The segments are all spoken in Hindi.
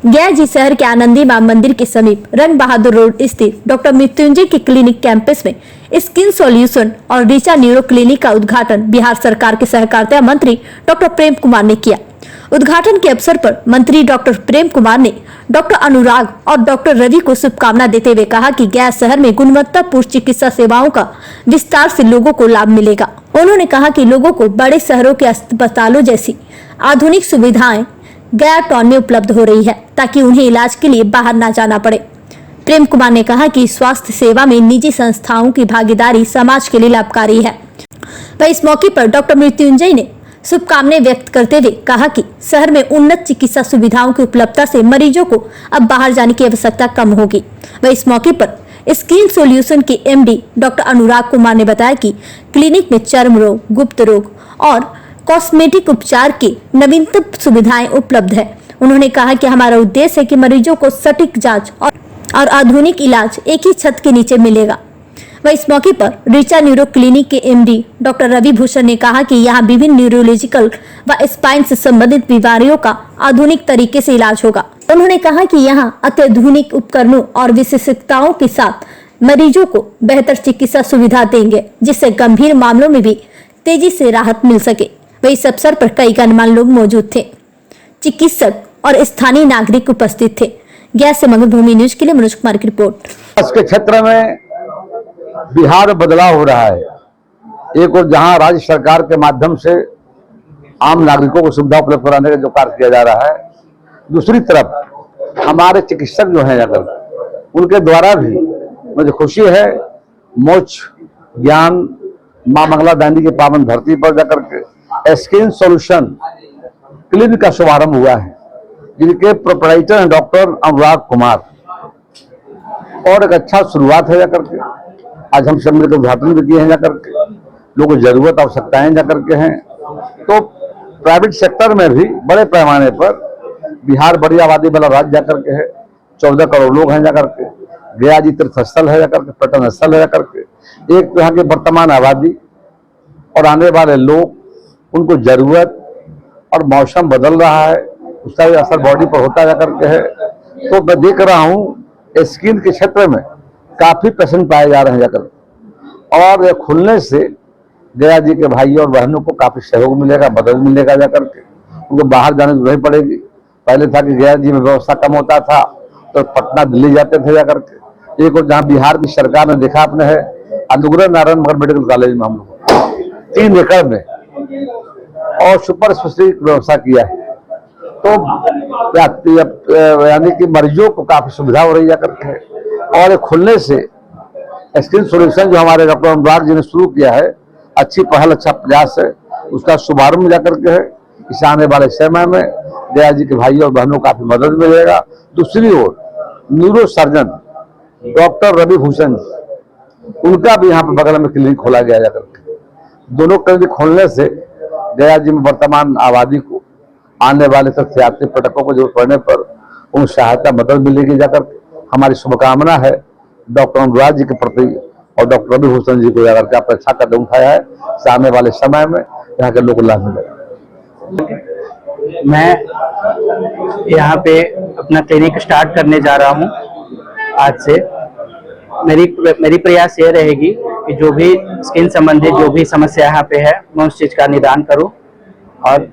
गया जी शहर के आनंदी मां मंदिर के समीप रंग बहादुर रोड स्थित डॉक्टर मृत्युंजय के क्लिनिक कैंपस में स्किन सॉल्यूशन और रीचा न्यूरो क्लिनिक का उद्घाटन बिहार सरकार के सहकारिता मंत्री डॉक्टर प्रेम कुमार ने किया। उद्घाटन के अवसर पर मंत्री डॉक्टर प्रेम कुमार ने डॉक्टर अनुराग और डॉक्टर रवि को शुभकामना देते हुए कहा कि गया शहर में गुणवत्तापूर्ण चिकित्सा सेवाओं का विस्तार से लोगों को लाभ मिलेगा। उन्होंने कहा कि लोगों को बड़े शहरों के अस्पतालों जैसी आधुनिक सुविधाएं गया टाउन में उपलब्ध हो रही है ताकि उन्हें इलाज के लिए बाहर ना जाना पड़े। प्रेम कुमार ने कहा कि स्वास्थ्य सेवा में निजी संस्थाओं की भागीदारी समाज के लिए लाभकारी है। वह इस मौके पर डॉक्टर मृत्युंजय ने शुभकामनाएं व्यक्त करते हुए कहा कि शहर में उन्नत चिकित्सा सुविधाओं की उपलब्धता से मरीजों को अब बाहर जाने की आवश्यकता कम होगी। वह इस मौके पर स्किन सॉल्यूशन के एमडी डॉक्टर अनुराग कुमार ने बताया कि क्लिनिक में चर्म रोग, गुप्त रोग और कॉस्मेटिक उपचार की नवीनतम सुविधाएं उपलब्ध है। उन्होंने कहा कि हमारा उद्देश्य है कि मरीजों को सटीक जांच और आधुनिक इलाज एक ही छत के नीचे मिलेगा। वह इस मौके पर रीचा न्यूरो क्लिनिक के एमडी डॉक्टर रवि भूषण ने कहा कि यहाँ विभिन्न न्यूरोलॉजिकल व स्पाइन से संबंधित बीमारियों का आधुनिक तरीके से इलाज होगा। उन्होंने कहा कि यहाँ अत्याधुनिक उपकरणों और विशेषज्ञताओं के साथ मरीजों को बेहतर चिकित्सा सुविधा देंगे, जिससे गंभीर मामलों में भी तेजी से राहत मिल सके। वही इस अवसर पर कई गणमान्य लोग मौजूद थे, चिकित्सक और स्थानीय नागरिक उपस्थित थे। गया से मंगलभूमि न्यूज के लिए मनोज कुमार की रिपोर्ट। इसके क्षेत्र में बिहार में बदलाव हो रहा है। एक और जहां राज्य सरकार के माध्यम से आम नागरिकों को सुविधा उपलब्ध कराने का जो कार्य किया जा रहा है, दूसरी तरफ हमारे चिकित्सक जो हैं जाकर उनके द्वारा भी मुझे खुशी है। मोक्ष ज्ञान मां मंगला दानी की पावन धरती पर जाकर के स्किन सॉल्यूशन क्लिनिक का शुभारंभ हुआ है, जिनके प्रोप्राइटर हैं डॉक्टर अनुराग कुमार, और एक अच्छा शुरुआत है जाकर के। आज हम सब मिलकर उद्घाटन भी किए हैं जाकर के। लोगों को जरूरत आवश्यकताएं जाकर के हैं, तो प्राइवेट सेक्टर में भी बड़े पैमाने पर बिहार बड़ी आबादी वाला राज्य जाकर के है। 14 करोड़ लोग हैं जाकर के। गया जी तीर्थ स्थल है जाकर के, पर्यटन स्थल है जाकर के। एक तो यहाँ की वर्तमान आबादी और आने वाले लोग, उनको जरूरत और मौसम बदल रहा है, उसका भी असर बॉडी पर होता जाकर के है। तो मैं देख रहा हूँ स्किन के क्षेत्र में काफी पेशेंट पाए जा रहे हैं जाकर, और खुलने से गया जी के भाइयों और बहनों को काफी सहयोग मिलेगा, मदद मिलेगा जाकर के। उनको बाहर जाने की नहीं पड़ेगी। पहले था कि गया जी में व्यवस्था कम होता था तो पटना दिल्ली जाते थे जाकर के। एक और जहाँ बिहार की सरकार ने देखा आपने है, अनुग्रह नारायण मगध मेडिकल कॉलेज में हम लोग 3 एकड़ में और सुपर स्पेशलिस्ट व्यवस्था किया है, तो यानी कि मरीजों को काफी सुविधा हो रही जाकर के। और खुलने से स्किन सॉल्यूशन जो हमारे डॉक्टर अनुराग जी ने शुरू किया है, अच्छी पहल, अच्छा प्रयास है, उसका शुभारंभ जाकर के है। इस आने वाले समय में गया जी के भाइयों और बहनों को काफी मदद मिलेगा। दूसरी ओर neuro surgeon doctor Ravi Bhushan ji, उनका भी यहाँ पे बगल में क्लिनिक खोला गया जाकर के। दोनों क्लिनिक खोलने से गया जी में वर्तमान आबादी को, आने वाले तीर्थयात्री पर्यटकों को जरूरत पड़ने पर उन सहायता मदद मिलेगी जाकर। हमारी शुभकामना है डॉक्टर अनुराग जी के प्रति और डॉक्टर रवि भूषण जी को जाकर के आपने अच्छा कदम उठाया है। आने वाले समय में यहाँ के लोगों को लाभ मिलेगा। मैं यहाँ पे अपना क्लिनिक स्टार्ट करने जा रहा हूँ आज से। मेरी प्रयास ये रहेगी कि जो भी स्किन संबंधित जो भी समस्या यहाँ पे है, मैं उस चीज का निदान करूँ और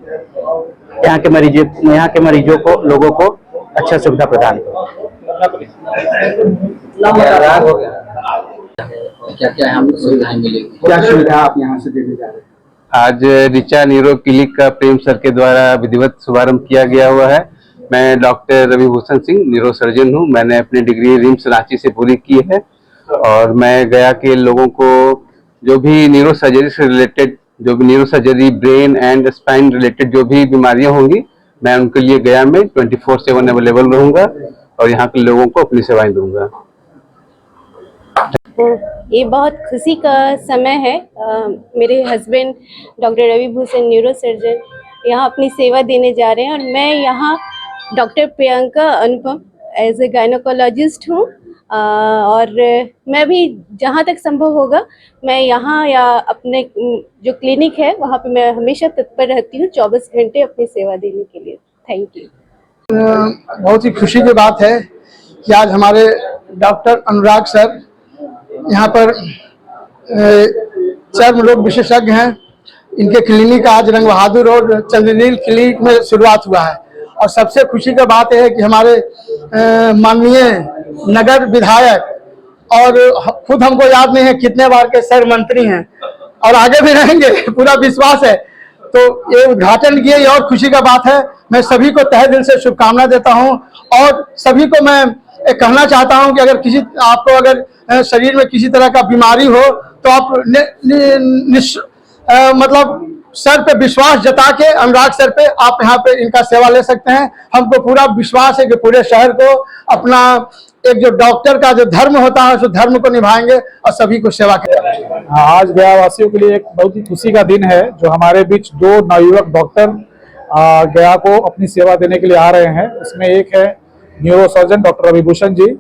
यहाँ के मरीजों को, लोगों को अच्छा सुविधा प्रदान करूँ। क्या यहाँ पर सुविधाएं मिलेगी? क्या सुविधा आप यहाँ से देने जा रहे हैं? आज रीचा न्यूरो क्लिनिक का प्रेम सर के द्वारा विधिवत शुभारंभ किया गया हुआ है। मैं doctor Ravi Bhushan Singh neurosurgeon हूँ। मैंने अपनी डिग्री रिम्स रांची से पूरी की है और मैं गया के लोगों को जो भी न्यूरो सर्जरी से रिलेटेड, जो भी neuro surgery, brain and spine related जो भी बीमारियां होंगी, मैं उनके लिए गया में 24/7 अवेलेबल रहूंगा और यहाँ के लोगों को अपनी सेवाएं दूंगा। ये बहुत खुशी का समय है। मेरे husband doctor Ravi Bhushan neurosurgeon यहाँ अपनी सेवा देने जा रहे हैं और मैं यहाँ doctor Priyanka Anupam as a gynaecologist हूँ। और मैं भी जहाँ तक संभव होगा मैं यहाँ या अपने जो क्लिनिक है वहाँ पे मैं हमेशा तत्पर रहती हूँ 24 घंटे अपनी सेवा देने के लिए। Thank you. बहुत ही खुशी की बात है कि आज हमारे डॉक्टर अनुराग सर यहाँ पर चर्म रोग विशेषज्ञ हैं। इनके क्लिनिक आज रंग बहादुर रोड चंद्रनील क्लिनिक में शुरुआत हुआ है और सबसे खुशी की बात है कि हमारे माननीय नगर विधायक और खुद हमको याद नहीं है कितने बार के सर मंत्री हैं और आगे भी रहेंगे, पूरा विश्वास है। तो ये उद्घाटन किए, ये और खुशी का बात है। मैं सभी को तहे दिल से शुभकामना देता हूं और सभी को मैं कहना चाहता हूं कि अगर आपको अगर शरीर में किसी तरह का बीमारी हो तो आप मतलब सर पे विश्वास जता के, अनुराग सर पे आप यहाँ पे इनका सेवा ले सकते हैं। हमको पूरा विश्वास है कि पूरे शहर को अपना एक जो डॉक्टर का जो धर्म होता है उस धर्म को निभाएंगे और सभी को सेवा करेंगे। आज गया वासियों के लिए एक बहुत ही खुशी का दिन है जो हमारे बीच दो नवयुवक डॉक्टर गया को अपनी सेवा देने के लिए आ रहे हैं। उसमें एक है neuro surgeon doctor Ravi Bhushan ji.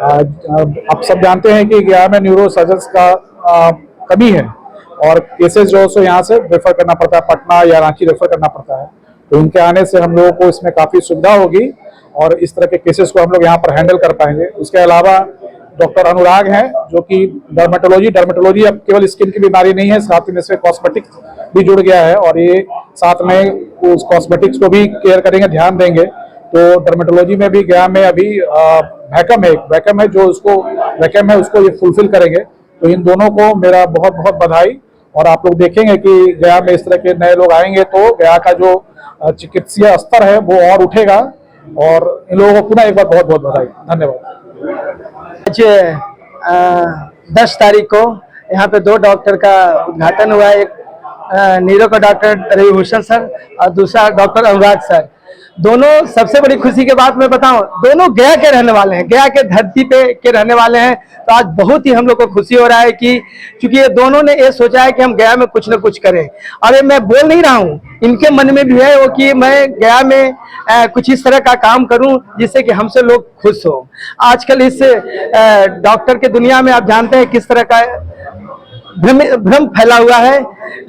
आप सब जानते हैं कि गया में न्यूरो सर्जन का कमी है और केसेस जो है यहाँ से रेफर करना पड़ता है, पटना या रांची रेफर करना पड़ता है। तो इनके आने से हम लोगों को इसमें काफ़ी सुविधा होगी और इस तरह के केसेस को हम लोग यहाँ पर हैंडल कर पाएंगे। उसके अलावा डॉक्टर अनुराग हैं जो कि डर्मेटोलॉजी अब केवल स्किन की बीमारी नहीं है, साथ में इसमें कॉस्मेटिक्स भी जुड़ गया है और ये साथ में उस कॉस्मेटिक्स को भी केयर करेंगे, ध्यान देंगे। तो डर्मेटोलॉजी में भी गया में अभी वैकम है जो उसको ये फुलफिल करेंगे। तो इन दोनों को मेरा बहुत बहुत बधाई और आप लोग देखेंगे कि गया में इस तरह के नए लोग आएंगे तो गया का जो चिकित्सीय स्तर है वो और उठेगा और इन लोगों को पुनः एक बार बहुत बहुत बधाई, धन्यवाद। आज 10 तारीख को यहाँ पे 2 डॉक्टर का उद्घाटन हुआ है। एक नीरो का डॉक्टर रवि भूषण सर और दूसरा डॉक्टर अनुराग सर। दोनों सबसे बड़ी खुशी की बात मैं बताऊं, दोनों गया के रहने वाले हैं, गया के धरती पे के रहने वाले हैं। तो आज बहुत ही हम लोग को खुशी हो रहा है कि क्योंकि ये दोनों ने ये सोचा है कि हम गया में कुछ न कुछ करें। और ये मैं बोल नहीं रहा हूँ, इनके मन में भी है वो कि मैं गया में कुछ इस तरह का काम करूं जिससे कि हमसे लोग खुश हो। आजकल इस डॉक्टर के दुनिया में आप जानते हैं किस तरह का भ्रम फैला हुआ है,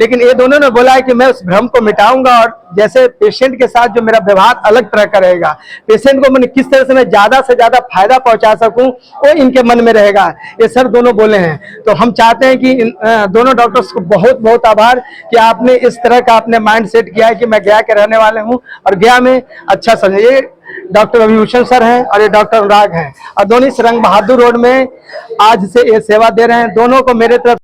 लेकिन ये दोनों ने बोला है कि मैं उस भ्रम को मिटाऊंगा और जैसे पेशेंट के साथ जो मेरा व्यवहार अलग तरह का रहेगा, पेशेंट को मैंने किस तरह से मैं ज्यादा से ज्यादा फायदा पहुंचा सकूं वो इनके मन में रहेगा। ये सर दोनों बोले हैं। तो हम चाहते हैं कि इन दोनों डॉक्टर्स को बहुत बहुत आभार कि आपने इस तरह का अपने माइंड सेट किया है कि मैं गया के रहने वाले हूँ और गया में अच्छा समझे। ये डॉक्टर रवि भूषण सर हैं और ये डॉक्टर अनुराग हैं और दोनों रंग बहादुर रोड में आज से ये सेवा दे रहे हैं। दोनों को मेरे तरफ